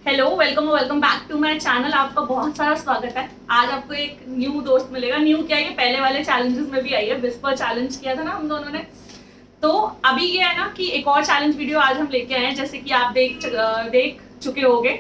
Hello, welcome back to my channel. आपका बहुत सारा स्वागत है। आज आपको एक न्यू दोस्त मिलेगा। न्यू क्या, ये पहले वाले चैलेंजेस में भी आई है। विस्पर चैलेंज किया था ना हम दोनों ने, तो अभी ये है ना कि एक और चैलेंज वीडियो आज हम लेके आए हैं। जैसे कि आप देख चुके होंगे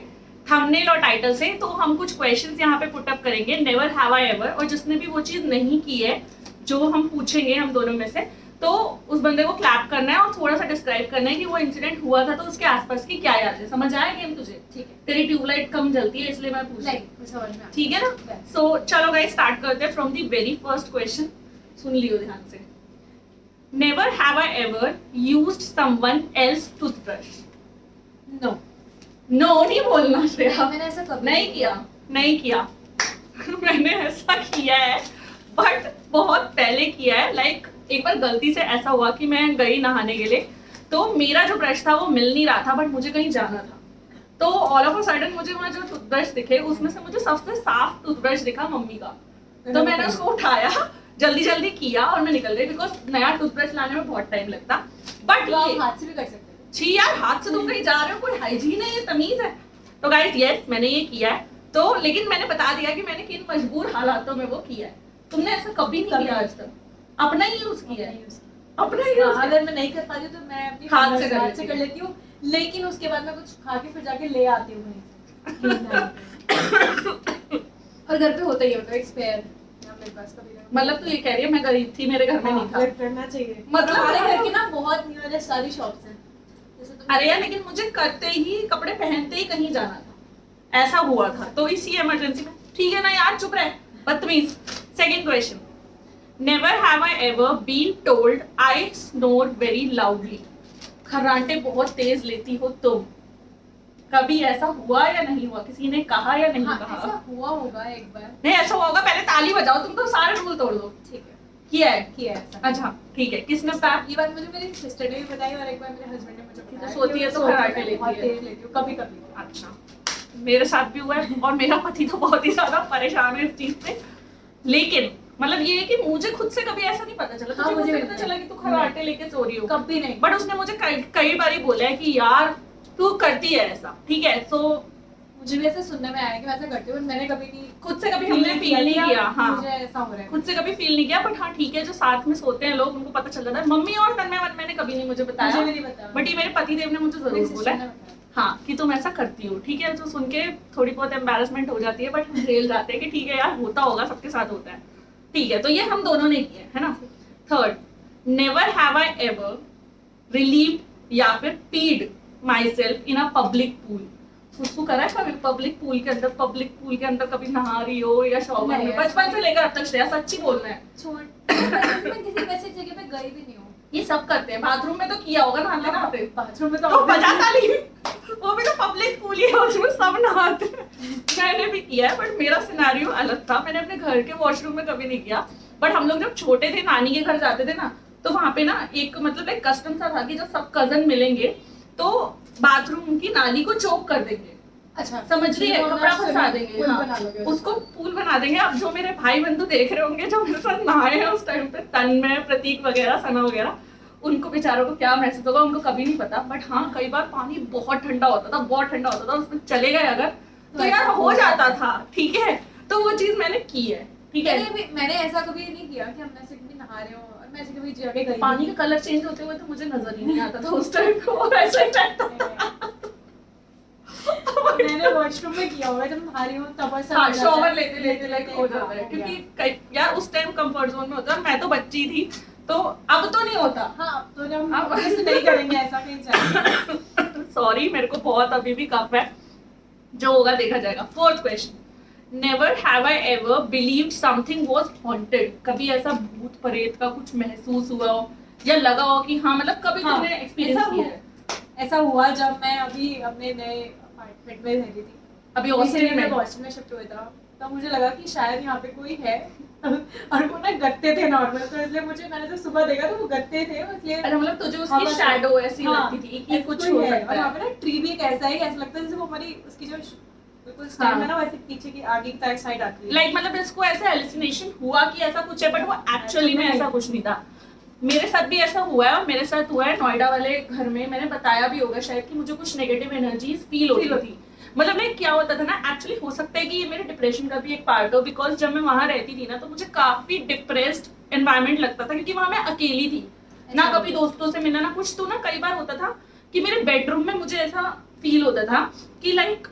थंबनेल और टाइटल से। तो हम कुछ क्वेश्चंस यहाँ पे पुट अप करेंगे, नेवर हैव आई एवर, और जिसने भी वो चीज नहीं की है जो हम पूछेंगे हम दोनों में से, तो उस बंदे को क्लैप करना है और थोड़ा सा डिस्क्राइब करना है कि वो इंसिडेंट हुआ था तो उसके आसपास की क्या याद है। समझ आया गेम तुझे? ठीक है। तेरी ट्यूबलाइट कम जलती है इसलिए मैं पूछ रही हूँ। नहीं, समझ में आ ठीक है ना? सो चलो गाइस स्टार्ट करते हैं from the very first question. सुन लियो ध्यान से। Never have I ever used someone else toothbrush. No no नहीं बोलना श्रेया। मैंने ऐसा कभी नहीं किया मैंने ऐसा किया है, बट बहुत पहले किया है। लाइक एक बार गलती से ऐसा हुआ कि मैं गई नहाने के लिए, तो मेरा जो ब्रश था वो मिल नहीं रहा था, बट मुझे कहीं जाना था। तो ऑल ऑफ अ सडन मुझे वहाँ जो टूथब्रश दिखे, उसमें से मुझे सबसे साफ टूथब्रश दिखा मम्मी का। तो मैंने उसको उठाया, जल्दी जल्दी किया और मैं निकल गई, बिकॉज नया टूथब्रश लाने में बहुत टाइम लगता। बट तो आप हाथ से भी कर सकते हो। छी यार, हाथ से तुम कहीं जा रहे हो, कोई हाइजीन है, ये तमीज है? तो गाइस यस, मैंने ये किया है। तो लेकिन मैंने बता दिया कि मैंने किन मजबूर हालातों में वो किया है। तुमने ऐसा कभी नहीं किया आज तक? अपना ही यूज किया है? अपना ही यूज। अगर मैं नहीं कर पाती तो मैं अपनी हाथ से कर लेती हूँ, लेकिन उसके बाद मैं कुछ खा के फिर जाके ले आती हूँ और घर पे होता ही होता है एक स्पेयर मेरे पास कभी। मतलब तू ये कह रही है मैं गरीब थी, मेरे घर में नहीं था? करना चाहिए। मतलब हमारे घर की ना बहुत नियरेस्ट सारी शॉप्स हैं। अरे यार, लेकिन मुझे करते ही कपड़े पहनते ही कहीं जाना था, ऐसा हुआ था, तो इसी इमरजेंसी में। ठीक है ना यार, चुप रहे बदतमीज। Second question. Never have I ever been told I snore very loudly. खर्राटे बहुत तेज लेती हो तुम। कभी ऐसा हुआ या नहीं हुआ? किसी ने कहा या नहीं कहा? ऐसा हुआ होगा एक बार। नहीं ऐसा हुआ होगा, पहले ताली बजाओ, तुम तो सारे रूल तोड़ दो। ठीक है, किया किया है? ऐसा। अच्छा ठीक है, किसने बताया? ये बात मुझे मेरी सिस्टर ने भी बताई और एक बार मेरे हस्बैंड ने मुझे बताया। सोती है तो खर्राटे लेती है। कभी कभी। अच्छा, मेरे साथ भी हुआ है और मेरा पति तो बहुत ही ज्यादा परेशान है इस चीज से। लेकिन मतलब ये है कि मुझे खुद से कभी ऐसा नहीं पता चला। हाँ, मुझे पता चला कि तू खर्राटे लेके सो रही हो, कभी नहीं। बट उसने मुझे कई बारी बोला है कि यार तू करती है ऐसा। ठीक है, सो मुझे भी ऐसा सुनने में आया कि मैं ऐसा करती हूँ, मैंने कभी नहीं, खुद से कभी हमने फील नहीं किया। हाँ, मुझे ऐसा हो रहा है, खुद से कभी फील नहीं किया। बट हाँ ठीक है, जो साथ में सोते हैं लोग उनको पता चल जाता है। मम्मी और तन्मय मैंने कभी नहीं मुझे बताया, मुझे भी नहीं पता। बट ये मेरे पति देव ने मुझे जरूर बोला है हाँ कि तुम ऐसा करती हो। ठीक है, तो सुन के थोड़ी बहुत एम्बैरेसमेंट हो जाती है, बट हम झेल जाते हैं कि ठीक है यार, होता होगा, सबके साथ होता है। ठीक है, तो ये हम दोनों ने किया है ना। Third, never have I ever relieved या फिर पीड my self in a public pool. सुसु करा है कभी पब्लिक पूल के अंदर? पब्लिक पूल के अंदर कभी नहा रही हो या शॉवर में? बचपन से लेकर अब तक श्रेया, सच्ची बोलना है। मैं किसी वैसी जगह पे गई भी नहीं हूँ। ये सब करते हैं। बाथरूम में तो किया होगा नहाते नहाते। बाथरूम में तो 50 साल ही, वो भी तो पब्लिक पूल ही है, उसमें सब नहाते हैं। मैंने भी किया है, बट मेरा सिनेरियो अलग था। मैंने अपने घर के वॉशरूम में कभी नहीं किया, बट हम लोग जब छोटे थे नानी के घर जाते थे ना, तो वहाँ पे ना एक मतलब एक कस्टम सा था कि जब सब कजन मिलेंगे तो बाथरूम की नाली को चोक कर देंगे। अच्छा, समझ रही है? कपड़ा फंसा देंगे, हाँ, उसको पूल बना देंगे। अब जो मेरे भाई बंधु देख रहे होंगे जो मेरे साथ नहाए हैं उस टाइम पे, तन्मय, प्रतीक वगैरह, सना वगैरह, उनको बेचारों को क्या महसूस होगा उनको कभी नहीं पता। बट हाँ, कई बार पानी बहुत ठंडा होता था, बहुत ठंडा होता था, उसमें चले गए अगर तो यार हो जाता था। ठीक है, तो वो चीज मैंने की है। ठीक है, मैंने ऐसा कभी नहीं किया कि हम ऐसे कभी नहा रहे हो और मैं ऐसे कभी जगह गई। पानी का कलर चेंज होते हुए तो मुझे नजर ही नहीं आता था उस टाइम को, और ऐसा ही लगता था। मैंने वॉशरूम में किया होगा जब नहा रही हूँ तब ऐसा। हाँ, शॉवर लेते लेते लाइक हो जाता है, क्योंकि यार उस टाइम कंफर्ट जोन में होता है। मैं तो बच्ची थी, तो अब तो नहीं होता। हाँ, अब तो हम ऐसे नहीं करेंगे ऐसा कहीं। सॉरी, मेरे को बहुत अभी भी कफ है, जो होगा देखा जाएगा। Fourth question. Never have I ever believed something was haunted. कभी ऐसा भूत प्रेत का कुछ महसूस हुआ हो या लगा हो कि हाँ, मतलब कभी तुमने एक्सपीरियंस किया है? ऐसा हुआ जब मैं अभी अपने नए अपार्टमेंट में रहती थी, अभी हॉस्टल में शिफ्ट हुआ था, तब मुझे लगा कि शायद यहाँ पे कोई है और वो ना गत्ते थे नॉर्मल, तो इसलिए मैंने तो सुबह देखा तो वो गत्ते थे, इसलिए मतलब तुझे उसकी शैडो ऐसी लगती थी कि कुछ हो सकता है। और यहाँ पे ना ट्री भी एक ऐसा ही ऐसा लगता है जैसे वो हमारी उसकी जो बिल्कुल स्टेम है ना, वैसे पीछे की आगे की साइड आती है। लाइक मतलब इसको ऐसे हेलुसिनेशन हुआ कि ऐसा कुछ है, बट वो एक्चुअली में ऐसा कुछ नहीं था। मेरे साथ भी ऐसा हुआ है, और मेरे साथ हुआ है नोएडा वाले घर में। मैंने बताया भी होगा शायद कि मुझे कुछ नेगेटिव एनर्जीज फील होती थी। मतलब लाइक क्या होता था ना, एक्चुअली हो सकता है कि ये मेरे डिप्रेशन का भी एक पार्ट हो, बिकॉज जब मैं वहां रहती थी ना तो मुझे काफी डिप्रेस्ड एनवायरनमेंट लगता था, क्योंकि वहां मैं अकेली थी ना, कभी दोस्तों से मिलना ना कुछ। तो ना कई बार होता था कि मेरे बेडरूम में मुझे ऐसा फील होता था कि लाइक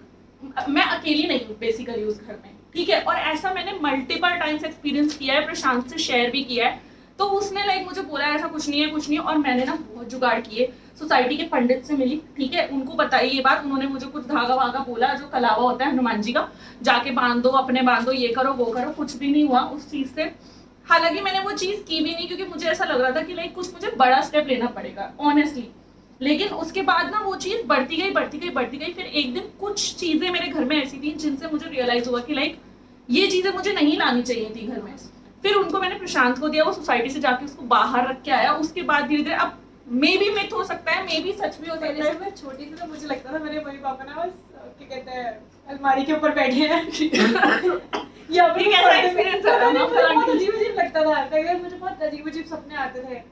मैं अकेली नहीं हूँ बेसिकली उस घर में, ठीक है। और ऐसा मैंने मल्टीपल टाइम्स एक्सपीरियंस किया है, प्रशांत से शेयर भी किया है। तो उसने लाइक मुझे बोला ऐसा कुछ नहीं है, कुछ नहीं है। और मैंने ना बहुत जुगाड़ किए, सोसाइटी के पंडित से मिली, ठीक है, उनको बताई ये बात। उन्होंने मुझे कुछ धागा वागा बोला, जो कलावा होता है हनुमान जी का, जाके बांध दो, अपने बांधो, ये करो वो करो। कुछ भी नहीं हुआ उस चीज से। हालांकि मैंने वो चीज की भी नहीं, क्योंकि मुझे ऐसा लग रहा था कि लाइक कुछ मुझे बड़ा स्टेप लेना पड़ेगा ऑनेस्टली। लेकिन उसके बाद ना वो चीज बढ़ती गई बढ़ती गई बढ़ती गई। फिर एक दिन कुछ चीजें मेरे घर में ऐसी थी जिनसे मुझे रियलाइज हुआ कि लाइक ये चीजें मुझे नहीं लानी चाहिए थी घर में। फिर उनको मैंने प्रशांत को दिया, वो सोसाइटी से जाके उसको बाहर रख के आया। उसके बाद धीरे धीरे, अब मे बी मिथ हो सकता है, मे बी सच भी हो सकता है। मैं छोटी थी तो मुझे लगता था मेरे मम्मी पापा ना बस क्या कहते हैं अलमारी के ऊपर बैठे हैं या फिर कैसा एक्सपीरियंस है? बहुत अजीब लगता था। कई बार मुझे बहुत अजीब सपने आते थे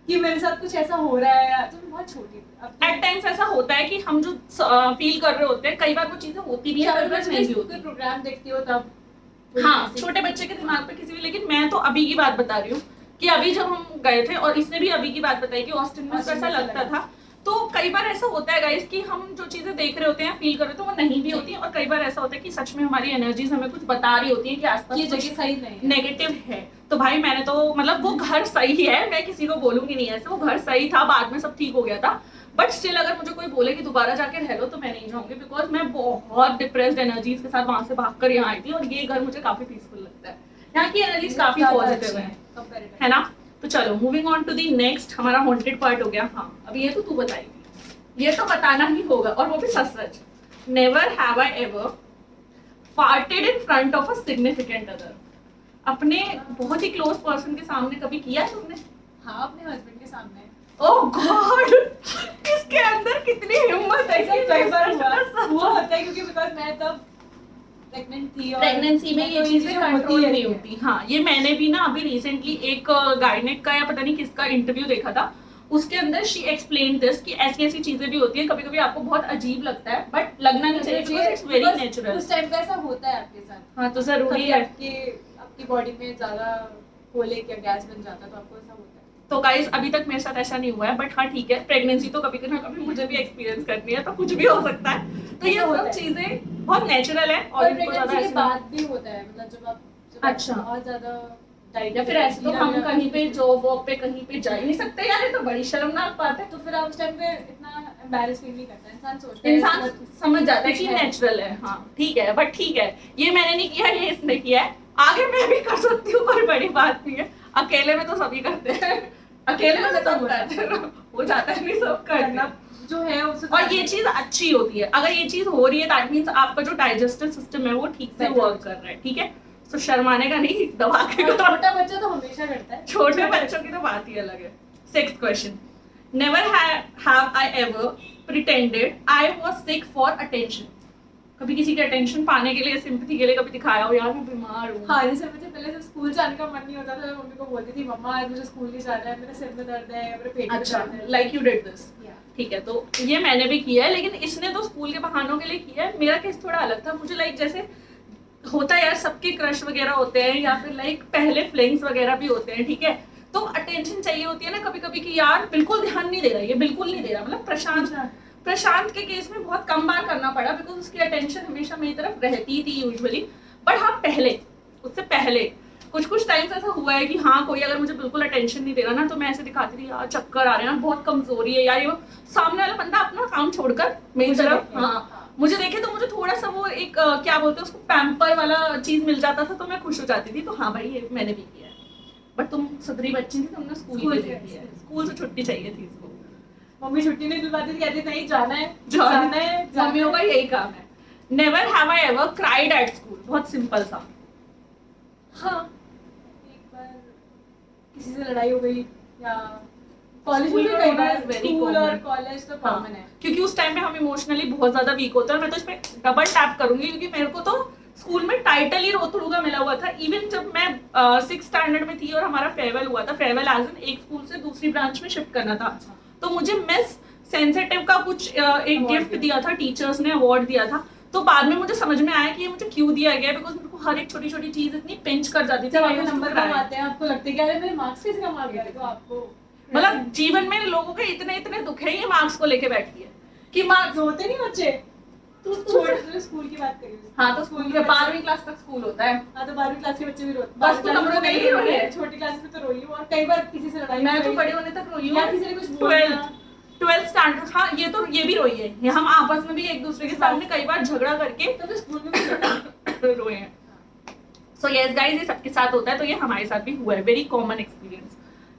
कि मेरे साथ कुछ ऐसा हो रहा है। तो मैं बहुत छोटी थी। एट टाइम्स ऐसा होता है कि हम जो फील कर रहे होते हैं, कई बार वो चीजें होती भी है, कई बार नहीं भी होती। प्रोग्राम देखती हो तब, हाँ, छोटे बच्चे के दिमाग पे किसी भी। लेकिन मैं तो अभी की बात बता रही हूँ कि अभी जब हम गए थे, और इसने भी अभी की बात बताई कि ऑस्टिन में ऐसा लगता था। तो कई बार ऐसा होता है गाइस कि हम जो चीजें देख रहे होते हैं, फील कर रहे होते हैं, वो नहीं भी होती है। और कई बार ऐसा होता है कि सच में हमारी एनर्जीज हमें कुछ बता रही होती है कि आसपास ये जगह सही नहीं है, नेगेटिव है। तो भाई मैंने तो मतलब वो घर सही है, मैं किसी को बोलूंगी नहीं ऐसे, वो घर सही था, बाद में सब ठीक हो गया था। बट स्टिल अगर मुझे कोई बोले कि दोबारा जाके रह लो, तो मैं नहीं जाऊंगी, बिकॉज मैं बहुत डिप्रेस्ड एनर्जीज के साथ वहां से भागकर यहाँ आई थी। और ये घर मुझे काफी पीसफुल लगता है, यहाँ की एनर्जीज काफी पॉजिटिव है ना। तो चलो moving on to the next, हमारा हॉन्टेड पार्ट हो गया। हाँ, अभी ये तो तू बताएगी, ये तो बताना ही होगा, और वो भी सच सच। Never have I ever farted in front of a significant other. अपने बहुत ही क्लोज पर्सन के सामने कभी किया है तुमने? हाँ, अपने हस्बैंड के सामने। ओह गॉड, इसके अंदर कितनी हिम्मत है। कई बार हुआ होता है, क्योंकि बिकॉज़ मैं तब प्रेग्नेंट थी और प्रेगनेंसी में ये चीजें कंट्रोल नहीं होती। हाँ, ये मैंने भी ना अभी रिसेंटली एक गायनेक का या पता नहीं किसका इंटरव्यू देखा था, उसके अंदर शी एक्सप्लेन दिस कि ऐसी ऐसी चीजें भी होती हैं। कभी कभी आपको बहुत अजीब लगता है, बट लगना नहीं चाहिए, बिकॉज़ इट्स वेरी नेचुरल। उस टाइम पे ऐसा होता है आपके साथ। हाँ, तो जरूरी है। आपकी बॉडी में ज्यादा कोलिक या गैस बन जाता है, तो आपको ऐसा होता है। तो गाइस अभी तक मेरे साथ ऐसा नहीं हुआ है, बट हाँ ठीक है, प्रेगनेंसी तो कभी ना कभी मुझे भी एक्सपीरियंस करनी है, तो कुछ भी हो सकता है। तो ये सब चीजें बहुत नेचुरल है। और इनको ज्यादा के बाद भी होता है, मतलब जब आप अच्छा बहुत ज्यादा डाइट या फिर ऐसे तो हम कहीं पे जॉब वॉब पे कहीं पे जा ही नहीं सकते यार, ये तो बड़ी शर्मनाक बात है। तो फिर आप उस टाइम पे इतना एम्बैरेस फील नहीं करता, इंसान सोचता है, इंसान समझ जाता है कि नेचुरल है। हाँ ठीक है, बट ठीक है, ये मैंने नहीं किया, ये इसने किया है, आगे मैं भी कर सकती हूँ, कोई बड़ी बात नहीं है। अकेले में तो सभी करते हैं, अकेले में सब करते हैं, हो जाता है, नहीं सब करना जो है उसे। और ये चीज अच्छी होती है, अगर ये चीज हो रही है दैट मींस आपका जो डाइजेस्टिव सिस्टम है वो ठीक से वर्क कर रहा है, ठीक है। तो शर्माने का नहीं, दबा के करो। छोटा बच्चा तो हमेशा करता है, छोटे बच्चों की तो बात ही अलग है। 6th question, never have I ever pretended I was sick for attention. कभी किसी के अटेंशन पाने के लिए, सिंपैथी के लिए कभी दिखाया हो यार मैं बीमार हूँ? हाँ, जैसे मुझे पहले जब स्कूल जाने का मन नहीं होता था, मम्मी को बोलती थी मम्मा आज मुझे स्कूल नहीं जाना है, मेरे सिर में दर्द है, मेरे पेट में दर्द है। लाइक यू डिड दिस, ठीक है। तो ये मैंने भी किया है, लेकिन इसने तो स्कूल के बहानों के लिए किया है। मेरा केस थोड़ा अलग था। मुझे लाइक जैसे होता है यार, सबके क्रश वगैरह होते हैं, या फिर लाइक पहले फ्लिंग्स वगैरह भी होते हैं, ठीक है। तो अटेंशन चाहिए होती है ना कभी कभी कि यार बिल्कुल ध्यान नहीं दे रहा, ये बिल्कुल नहीं दे रहा। मतलब प्रशांत के केस में बहुत कम बार करना पड़ा, बिकॉज उसकी अटेंशन हमेशा मेरी तरफ रहती थी यूजुअली। बट हाँ पहले, उससे पहले कुछ टाइम ऐसा हुआ है कि हाँ कोई अगर मुझे बिल्कुल अटेंशन नहीं दे रहा ना, तो मैं ऐसे दिखाती थी यार चक्कर आ रहे हैं, बहुत कमजोरी है यार, ये सामने वाला बंदा अपना काम छोड़कर मेरी तरफ मुझे देखे तो मुझे थोड़ा सा वो एक क्या बोलते हैं उसको, पैम्पर वाला चीज मिल जाता था, तो मैं खुश हो जाती थी। तो हाँ भाई ये मैंने भी किया है। बट तुम सुधरी बच्ची थी, तुमने स्कूल में किया, स्कूल से छुट्टी चाहिए थी इसको। मम्मी छुट्टी नहीं दिलवाती थी, कहती नहीं जाना है। मम्मियों का यही काम है। Never have I ever cried at school. बहुत सिंपल सा। हाँ, एक बार किसी से लड़ाई हो गई, या कॉलेज में भी कई बार, स्कूल और कॉलेज तो कॉमन है, क्योंकि उस टाइम में हम इमोशनली बहुत ज्यादा वीक होते हैं। और मैं तो इस पे डबल टैप करूंगी, क्योंकि मेरे को तो स्कूल में टाइटल ही रोतड़ू का मिला हुआ था। इवन जब मैं 6th स्टैंडर्ड में थी और हमारा फेयरवेल हुआ था, फेयरवेल एज इन एक स्कूल से दूसरी ब्रांच में शिफ्ट करना था, तो मुझे मिस सेंसिटिव का कुछ एक गिफ्ट दिया था, टीचर्स ने अवार्ड दिया था। तो बाद में मुझे समझ में आया कि ये मुझे क्यों दिया गया, बिकॉज मेरे को हर एक छोटी छोटी चीज इतनी पिंच कर जाती थी। जब आपके नंबर कम आते हैं आपको लगता है कि अरे मेरे मार्क्स कैसे कम आ गए, तो आपको मतलब जीवन में लोगों के इतने इतने दुख है, ये मार्क्स को लेके बैठती है कि मार्क्स होते नहीं बच्चे। तू छोड़, स्कूल की बात करिए। हाँ तो स्कूल के 12वीं क्लास तक स्कूल होता है। हाँ तो 12वीं क्लास के बच्चे भी रोते बस तो नंबरों के लिए रोई है। छोटी क्लास में तो रोई हूँ, और कई बार किसी से लड़ाई, मैं तो बड़े होने तक रोई हूँ, या किसी ने कुछ बोला। 12th स्टैंडर्ड, हाँ ये भी रोई है। ये हम आपस में भी एक दूसरे के सामने कई बार झगड़ा करके तो स्कूल में भी रोए हैं। सो यस गाइस, ये सबके साथ होता है, तो ये हमारे साथ भी हुआ है, very common experience.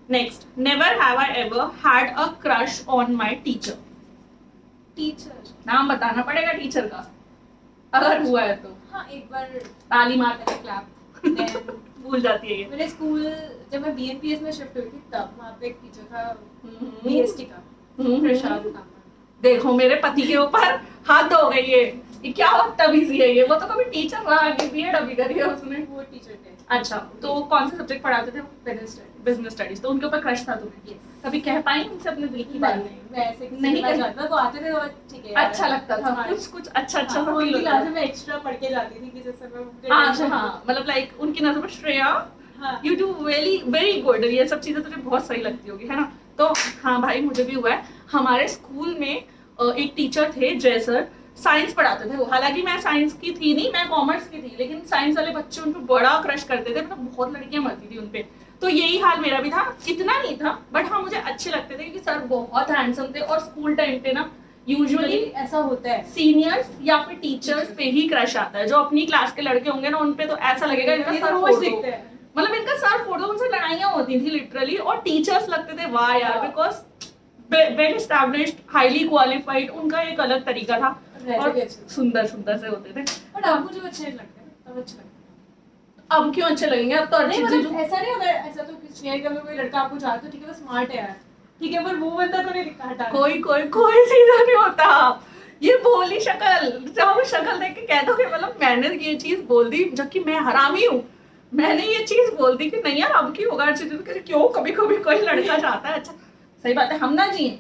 Next, never have I ever had a crush on my teacher. Teacher नाम बताना पड़ेगा टीचर का, अगर हुआ है तो। हाँ एक बार ताली मारते हैं, क्लैप भूल जाती है ये। मेरे स्कूल जब मैं बीएनपीएस में शिफ्ट हुई थी तब वहाँ पे एक टीचर था बीएसटी का, प्रशांत नाम। देखो मेरे पति के ऊपर हाथ धो गई है, ये क्या बदतमीजी है ये। वो तो कभी टीचर रहा नहीं, बीएड अभी करी है उसने। वो टीचर थे। अच्छा, तो कौन से सब्जेक्ट पढ़ाते थे? Business studies. तो उनके ऊपर क्रश था तुम्हें? कभी कह पाई उनसे अपने दिल की बात? मैं ऐसे नहीं कर जाता, वो आते थे और ठीक है अच्छा लगता था, कुछ अच्छा सा फील होता क्लास में एक्स्ट्रा पढ़ के जाती थी कि जैसे मैं अच्छा हाँ, मतलब लाइक उनकी नजर में श्रेया हाँ यू डू वेरी गुड, ये सब चीजें तुझे बहुत सही लगती होगी, है ना। तो हाँ भाई, मुझे भी हुआ है। हमारे स्कूल में एक टीचर थे जय सर, साइंस पढ़ाते थे वो। हालांकि मैं साइंस की थी नहीं, मैं कॉमर्स की थी, लेकिन साइंस वाले बच्चे उन पे बड़ा क्रश करते थे, मतलब बहुत लड़कियां मरती थी उन पे। तो यही हाल मेरा भी था, इतना नहीं था बट हाँ मुझे अच्छे लगते थे, क्योंकि सर बहुत हैंडसम थे। और स्कूल टाइम पे ना यूजुअली ऐसा होता है, सीनियर्स या फिर टीचर्स पे ही क्रश आता है। जो अपनी क्लास के लड़के होंगे ना, उन पे तो ऐसा लगेगा इनका सर फोड़ दो, मतलब इनका सर फोड़ दो। उनसे लड़ाइयां होती थी लिटरली। और टीचर्स लगते थे वाह यार, because well established, highly qualified, उनका एक अलग तरीका था और सुंदर सुंदर से होते थे। बट आपको जो अच्छे लगते हैं तब अच्छे लगते हैं। अब क्यों अच्छे लगेंगे? अब तो अच्छी चीज। ऐसा नहीं होता, ऐसा तो किसी ने कभी कोई लड़का आपको चाहता है, ठीक है वो स्मार्ट है यार, ठीक है, पर वो बंदा तो नहीं दिखता, हटा कोई सीधा नहीं होता। ये बोली शक्ल, जब शक्ल देख के कह दो कि मतलब मैंने ये चीज बोल दी, जबकि मैं हरामी हूँ, मैंने ये चीज बोल दी कि नहीं यार अब की होगा अच्छी चीज। क्यों कभी कभी कोई लड़का चाहता है। अच्छा सही बात है, हम ना जिए,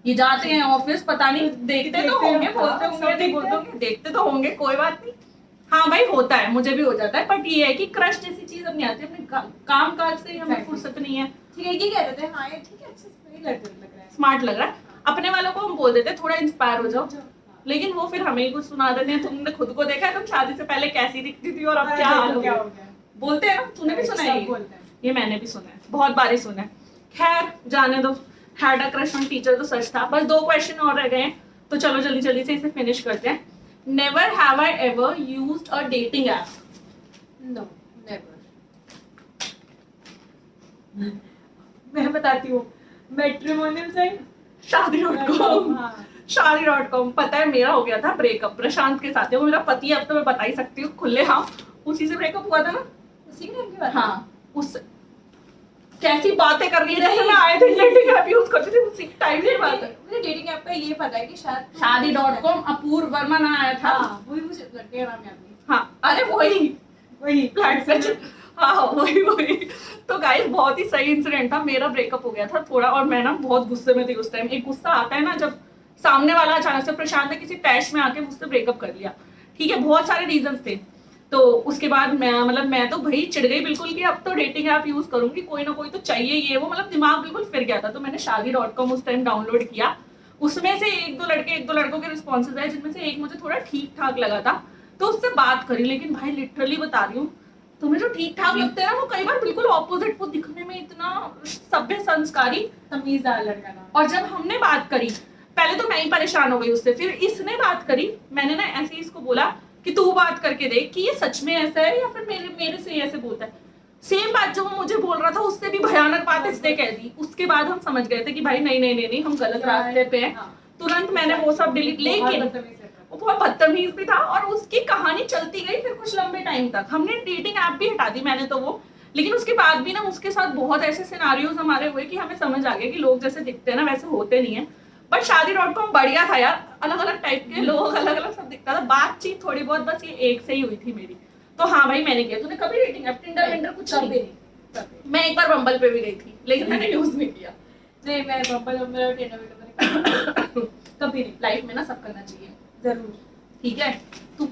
ये जाते हैं ऑफिस, पता नहीं देखते तो होंगे, बोलते होंगे नहीं बोलते होंगे, देखते तो होंगे, कोई बात नहीं। हाँ भाई होता है, मुझे भी हो जाता है। बट ये है कि क्रश जैसी चीज अब नहीं आती, अपने काम काज से हमें फुर्सत नहीं है। ठीक है, ये कहते थे हाँ ये ठीक है, अच्छे लग रहा है, स्मार्ट लग रहा है। अपने वालों को हम बोल देते थोड़ा इंस्पायर हो जाओ, लेकिन वो फिर हमें ही कुछ सुना देते हैं। तुमने खुद को देखा है, तुम शादी से पहले कैसी दिखती थी और अब क्या हाल हो गया। बोलते हैं ना, तूने भी सुना है ये, मैंने भी सुना है, बहुत बारी सुना है। खैर जाने दो, had a crush on teacher तो सच था। बस 2 क्वेश्चन और रह गए हैं, तो चलो जल्दी जल्दी से इसे फिनिश करते हैं। Never have I ever used a dating app. No never. मैं बताती हूँ, मैट्रिमोनियल साइट, शादी.com। शादी.com। पता है मेरा हो गया था ब्रेकअप प्रशांत के साथ। वो मेरा पति है, अब तो मैं बता ही सकती हूँ खुले, हाँ उसी से ब्रेकअप हुआ था ना। उसी के टाइम की बात? हाँ, उस कैसी बातें कर रही है, जैसे मैं आए थे डेटिंग ऐप यूज करती थी, उसी टाइम की बात है। मुझे डेटिंग ऐप का ये पता है कि शायद शादी.com अपूर्व वर्मा ना आया था। हाँ, वही मुझे लड़के का नाम याद नहीं। हाँ अरे वही प्लेटफॉर्म, हाँ वही। तो गाइस बहुत ही सही इंसिडेंट था। मेरा ब्रेकअप हो गया था थोड़ा, और मैं ना बहुत गुस्से में थी उस टाइम। एक गुस्सा आता है ना जब सामने वाला अचानक से, प्रशांत ने किसी टैश में आके मुझसे ब्रेकअप कर लिया, ठीक है, बहुत सारे रीजंस थे। तो उसके बाद मैं तो भाई चिढ़ गई बिल्कुल कि अब तो डेटिंग ऐप यूज करूंगी, कोई ना कोई तो चाहिए ये वो, मतलब दिमाग बिल्कुल फिर गया था। तो मैंने शादी.com उस टाइम डाउनलोड किया। उसमें से एक दो लड़कों के रिस्पॉन्सेज आए, जिनमें से एक मुझे थोड़ा ठीक ठाक लगा था, तो उससे बात करी। लेकिन भाई लिटरली बता रही हूँ, तुम्हें जो ठीक ठाक लगते हैं ना, वो कई बार बिल्कुल ऑपोजिट, वो दिखने में इतना सभ्य संस्कारी तमीजदार लड़का ना। और जब हमने बात करी, पहले तो मैं ही परेशान हो गई उससे, फिर इसने बात करी। मैंने ना ऐसे ही इसको बोला कि तू बात करके देख कि ये सच में ऐसा है या फिर मेरे से ऐसे बोलता है। सेम बात जो वो मुझे बोल रहा था, उससे भी भयानक बात इसने कह दी। उसके बाद हम समझ गए थे कि भाई नहीं हम गलत रास्ते पे हैं। तुरंत मैंने वो सब डिलीट, लेकिन वो बहुत बदतमीज भी था और उसकी कहानी चलती गई फिर कुछ लंबे टाइम तक। हमने डेटिंग ऐप भी हटा दी मैंने तो वो, लेकिन उसके बाद भी ना उसके साथ बहुत ऐसे सिनारियोज हमारे हुए कि हमें समझ आ गया कि लोग जैसे दिखते हैं ना वैसे होते नहीं है। बट शादी.com बढ़िया था यार, अलग अलग टाइप के लोग, अलग अलग सब दिखता था। बातचीत थोड़ी बहुत बस ये एक से ही हुई थी मेरी। तो हाँ भाई मैंने किया। तूने कभी डेटिंग ऐप, टिंडर विंडर कुछ नहीं? मैं एक बार बम्बल पे भी गई थी, लेकिन मैंने यूज नहीं किया। नहीं मैं बम्बल और टिंडर विंडर कभी नहीं। लाइफ में ना सब करना चाहिए जरूर। ठीक है, तू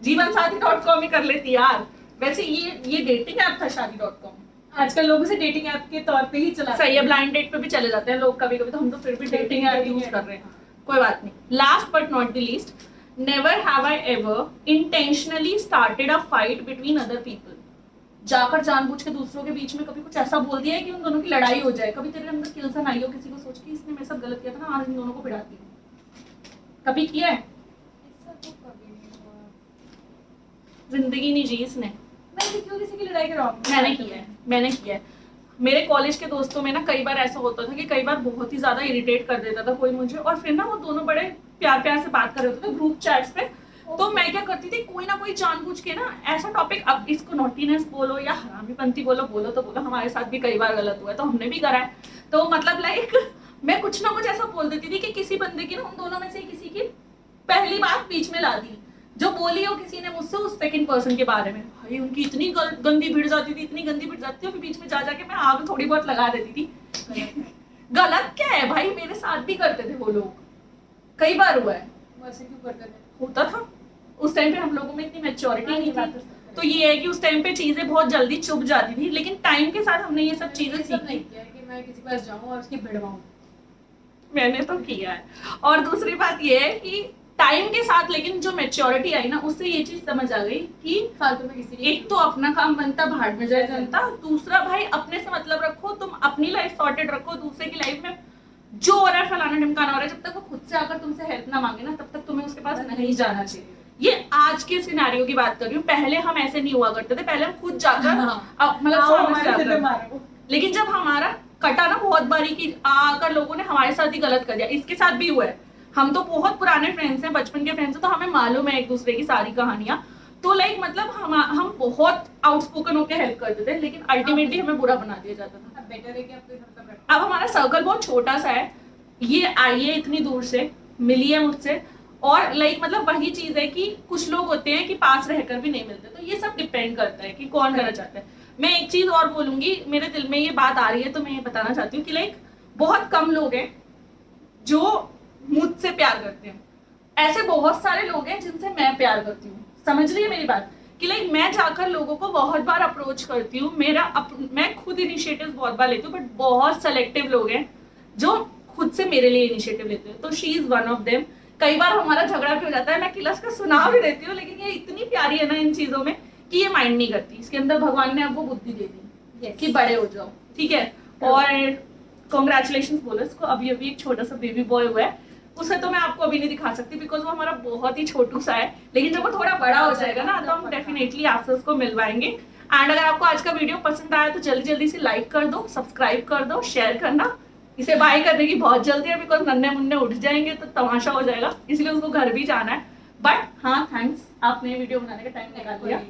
जीवनसाथी.com ही कर लेती यार। वैसे ये डेटिंग ऐप था शादी.com। आजकल लोग उसे डेटिंग ऐप के तौर पे ही चलाते सही है, ब्लाइंड डेट पे भी चले जाते हैं लोग कभी कभी, तो हम तो फिर भी डेटिंग ऐप यूज कर रहे हैं, कोई बात नहीं। Last but not the least, never have I ever intentionally started a fight between other people. जाकर जानबूझ के दूसरों के बीच में कभी कुछ ऐसा बोल दिया है कि उन दोनों की लड़ाई हो जाए। कभी तेरे अंदर किलसन आई हो किसी को सोच के इसने मेरे साथ गलत किया था ना, आज इन दोनों को भिड़ाती हूँ, कभी किया है? ऐसा तो कभी नहीं हुआ। जिंदगी नहीं जी इसने। मैं क्यों किसी की लड़ाई कराऊंगी? मैंने किया है। मेरे कॉलेज के दोस्तों में ना कई बार ऐसा होता था कि कई बार बहुत ही ज्यादा इरिटेट कर देता था कोई मुझे, और फिर ना वो दोनों बड़े प्यार प्यार से बात कर रहे होते थे ग्रुप चैट्स पे। तो मैं क्या करती थी, कोई ना कोई जानबूझ के ना ऐसा टॉपिक, अब इसको नॉटीनेस बोलो या हरामीपंती बोलो तो बोलो, हमारे साथ भी कई बार गलत हुआ है तो हमने भी करा है। तो मतलब लाइक मैं कुछ ना कुछ ऐसा बोल देती थी कि किसी बंदे की ना उन दोनों में से किसी की पहली बात बीच में ला दी, जो बोली हो किसी ने मुझसे उस सेकंड पर्सन के बारे में, भाई उनकी इतनी गंदी भिड़ जाती थी, इतनी गंदी भिड़ जाती थी, फिर बीच में जा जाके मैं आग थोड़ी बहुत लगा देती थी। गलत क्या है भाई, मेरे साथ भी करते थे वो लोग, कई बार हुआ है। वैसे क्यों करते थे? होता था उस टाइम पे, हम लोगों में इतनी मैच्योरिटी नहीं थी, तो ये है कि उस टाइम पे चीजें बहुत जल्दी चुप जाती थी, लेकिन टाइम के साथ हमने ये सब चीजें सीखी। किया कि मैं किसी के पास जाऊं और उसकी भिड़वाऊं। मैंने तो किया है। और दूसरी बात ये है कि टाइम के साथ लेकिन जो मैच्योरिटी आई ना, उससे ये चीज समझ आ गई कि फालतू में किसी एक तो अपना काम बनता, भाड़ में जाए जनता। दूसरा भाई अपने से मतलब रखो, तुम अपनी लाइफ सॉर्टेड रखो, दूसरे की लाइफ में जो हो रहा है फलाना ढिमकाना हो रहा है, जब तक वो खुद से आकर तुमसे हेल्प ना मांगे ना, तब तक तुम्हें उसके पास नहीं जाना चाहिए। ये आज के सिनेरियो की बात कर रही हूँ, पहले हम ऐसे नहीं हुआ करते थे, पहले हम खुद जाकर मतलब, लेकिन जब हमारा कटा ना बहुत बारी की आकर लोगों ने हमारे साथ ही गलत कर दिया, इसके साथ भी हुआ है। हम तो बहुत पुराने फ्रेंड्स हैं, बचपन के फ्रेंड्स हैं, तो हमें मालूम है एक दूसरे की सारी कहानियां। तो लाइक मतलब हम बहुत आउटस्पोकन होकर हेल्प करते थे, लेकिन अल्टीमेटली हमें बुरा बना दिया जाता था। बेटर है कि अब हमारा सर्कल बहुत छोटा सा है, ये आई है इतनी दूर से, मिली है मुझसे, और लाइक मतलब वही चीज है कि कुछ लोग होते हैं कि पास रहकर भी नहीं मिलते, तो ये सब डिपेंड करता है कि कौन करना चाहता है। मैं एक चीज और बोलूंगी, मेरे दिल में ये बात आ रही है तो मैं ये बताना चाहती हूँ कि लाइक बहुत कम लोग हैं जो मुझसे प्यार करते हैं, ऐसे बहुत सारे लोग हैं जिनसे मैं प्यार करती हूँ। समझ रही है मेरी बात? कि लाइक मैं जाकर लोगों को बहुत बार अप्रोच करती हूँ, मैं खुद इनिशिएटिव बहुत बार लेती हूँ, बट बहुत सेलेक्टिव लोग हैं जो खुद से मेरे लिए इनिशिएटिव लेते हैं, तो she is one of them. कई बार हमारा झगड़ा भी हो जाता है, मैं किलस का सुना भी देती हूँ, लेकिन ये इतनी प्यारी है ना इन चीजों में कि ये माइंड नहीं करती। इसके अंदर भगवान ने आपको बुद्धि दे दी कि बड़े हो जाओ, ठीक है। और कॉन्ग्रेचुलेशन बोलो इसको, अभी एक छोटा सा बेबी बॉय हुआ है, उसे तो मैं आपको अभी नहीं दिखा सकती बिकॉज वो हमारा बहुत ही छोटू सा है, लेकिन जब वो थोड़ा बड़ा हो जाएगा ना तो हम डेफिनेटली आपसे उसको मिलवाएंगे। एंड अगर आपको आज का वीडियो पसंद आया तो जल्दी जल्दी से लाइक कर दो, सब्सक्राइब कर दो, शेयर करना। इसे बाय करने की बहुत जल्दी है बिकॉज नन्हे मुन्ने उठ जाएंगे तो तमाशा हो जाएगा, इसलिए उसको घर भी जाना है। बट हाँ थैंक्स, आपने वीडियो बनाने का टाइम निकाल दिया।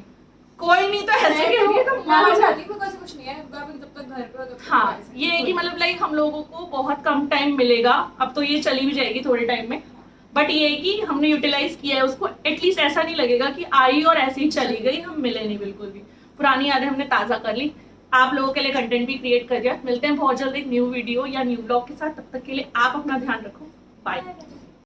कोई नहीं तो ऐसे करिए तो कुछ नहीं है, जब तक घर पे हो तब हाँ ये है कि मतलब लाइक हम लोगों को बहुत कम टाइम मिलेगा, अब तो ये चली भी जाएगी थोड़े टाइम में, बट ये है कि हमने यूटिलाइज किया है उसको, एटलीस्ट ऐसा नहीं लगेगा कि आई और ऐसे ही चली गई, हम मिले नहीं बिल्कुल भी। पुरानी यादें हमने ताज़ा कर ली, आप लोगों के लिए कंटेंट भी क्रिएट कर दिया। मिलते हैं बहुत जल्द एक न्यू वीडियो या न्यू ब्लॉग के साथ, तब तक के लिए आप अपना ध्यान रखो, बाय।